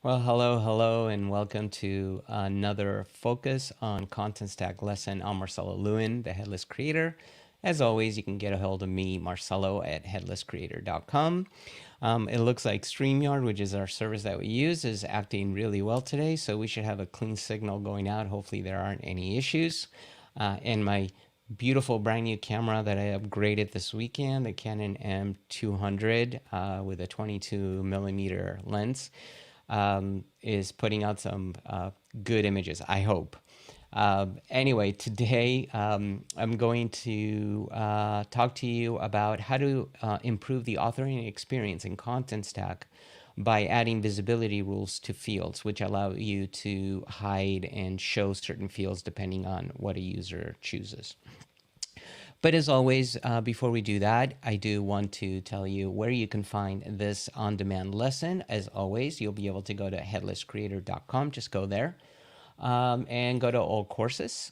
Well, hello, and welcome to another Focus on Contentstack lesson. I'm Marcelo Lewin, the Headless Creator. As always, you can get a hold of me, Marcelo, at headlesscreator.com. It looks like StreamYard, which is our service that we use, is acting really well today, so we should have a clean signal going out. Hopefully there aren't any issues. And my beautiful brand new camera that I upgraded this weekend, the Canon M200 with a 22 millimeter lens, is putting out some good images, I hope. Anyway, today I'm going to talk to you about how to improve the authoring experience in Contentstack by adding visibility rules to fields, which allow you to hide and show certain fields depending on what a user chooses. But as always, before we do that, I do want to tell you where you can find this on-demand lesson. As always, you'll be able to go to headlesscreator.com. Just go there and go to all courses,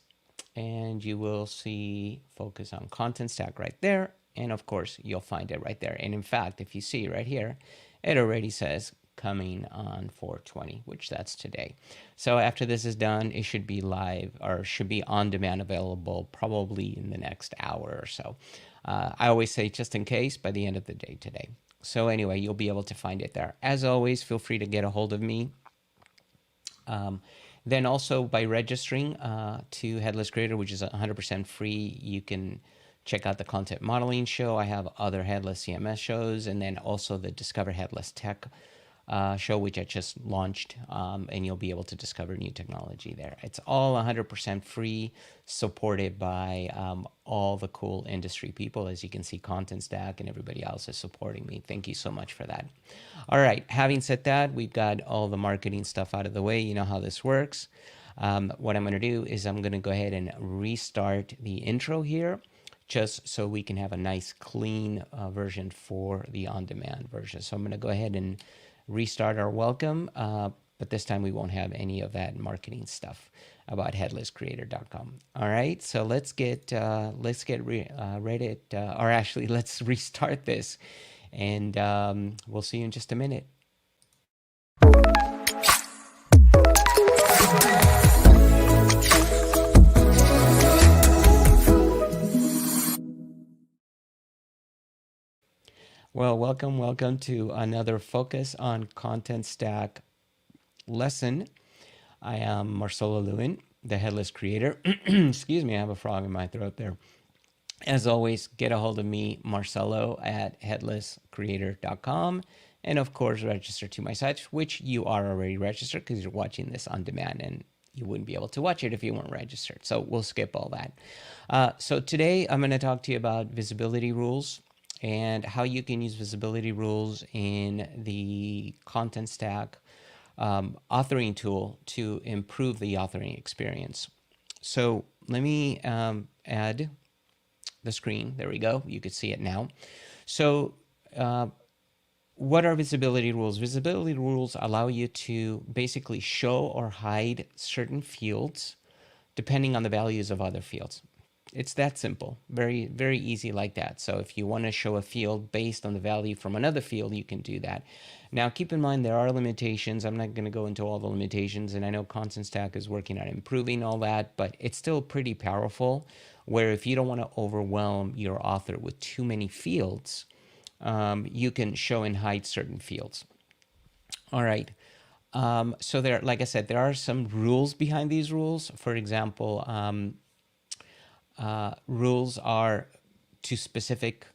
and you will see Focus on Contentstack right there. And of course, you'll find it right there. And in fact, if you see right here, it already says coming on 4/20, which that's today. So after this is done, it should be live, or should be on demand, available probably in the next hour or so. I always say just in case, by the end of the day today. So anyway, you'll be able to find it there. As always, feel free to get a hold of me. Then also by registering to Headless Creator, which is 100% free, you can check out the content modeling show. I have other Headless CMS shows, and then also the Discover Headless Tech show, which I just launched, and you'll be able to discover new technology there. It's all 100% free, supported by all the cool industry people. As you can see, Contentstack and everybody else is supporting me. Thank you so much for that. All right, having said that, we've got all the marketing stuff out of the way. You know how this works. What I'm going to do is I'm going to go ahead and restart the intro here, just so we can have a nice clean version for the on-demand version. So I'm going to go ahead and restart our welcome, but this time we won't have any of that marketing stuff about headlesscreator.com. All right, so let's get ready, or actually let's restart this, and we'll see you in just a minute. Well, welcome to another Focus on Contentstack lesson. I am Marcelo Lewin, the Headless Creator. Excuse me, I have a frog in my throat there. As always, get a hold of me, Marcelo, at headlesscreator.com. And of course, register to my site, which you are already registered because you're watching this on demand, and you wouldn't be able to watch it if you weren't registered. So we'll skip all that. So today I'm going to talk to you about visibility rules and how you can use visibility rules in the Contentstack authoring tool to improve the authoring experience. So let me add the screen. There we go. You could see it now. So what are visibility rules? Visibility rules allow you to basically show or hide certain fields depending on the values of other fields. It's that simple, very, very easy like that. So if you want to show a field based on the value from another field, you can do that. Now, keep in mind there are limitations. I'm not going to go into all the limitations, and I know Contentstack is working on improving all that, but it's still pretty powerful, where if you don't want to overwhelm your author with too many fields, you can show and hide certain fields. All right. So there, like I said, there are some rules behind these rules. For example, rules are to specific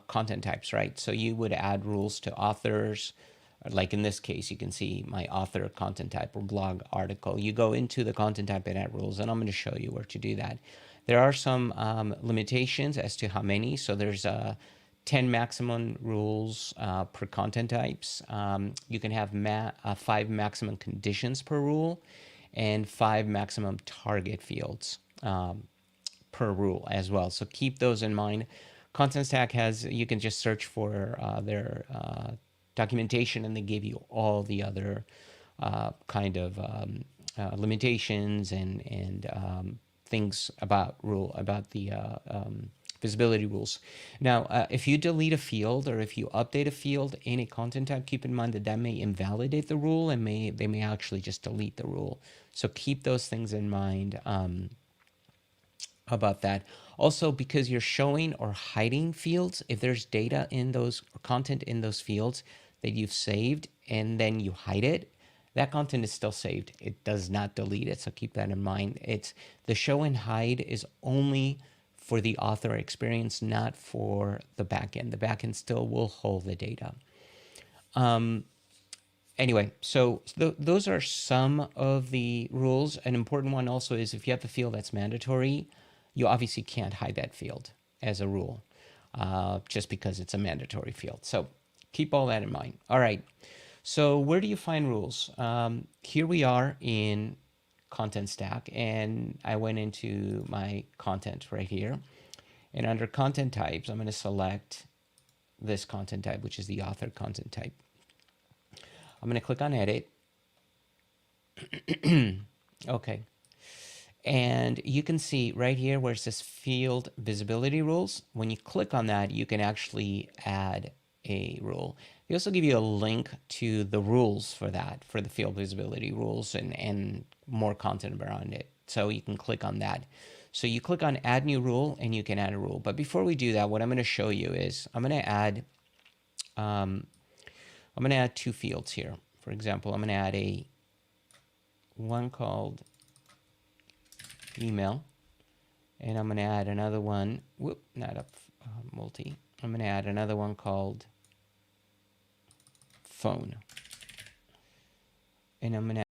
content types, right? So you would add rules to authors. Like in this case, you can see my author content type or blog article. You go into the content type and add rules, and I'm going to show you where to do that. There are some limitations as to how many. So there's 10 maximum rules per content types. You can have 5 maximum conditions per rule and 5 maximum target fields per rule as well. So keep those in mind. Contentstack has, you can just search for their documentation, and they give you all the other kind of limitations and things about the visibility rules. Now, if you delete a field or if you update a field in a content type, keep in mind that that may invalidate the rule and they may actually just delete the rule. So keep those things in mind about that. Also, because you're showing or hiding fields, if there's data in those or content in those fields that you've saved and then you hide it, that content is still saved. It does not delete it, so keep that in mind. It's the show and hide is only for the author experience, not for the backend. The backend still will hold the data. Anyway, so those are some of the rules. An important one also is if you have a field that's mandatory, you obviously can't hide that field as a rule, just because it's a mandatory field. So keep all that in mind. All right. So where do you find rules? Here we are in Contentstack, and I went into my content right here. And under content types, I'm going to select this content type, which is the author content type. I'm going to click on edit. Okay. And you can see right here where it says field visibility rules. When you click on that, you can actually add a rule. They also give you a link to the rules for that, for the field visibility rules and more content around it. So you can click on that. So you click on add new rule and you can add a rule. But before we do that, what I'm going to show you is I'm going to add two fields here. For example, I'm going to add one called email, and I'm going to add another one. Whoop, not a multi. I'm going to add another one called phone, and I'm going to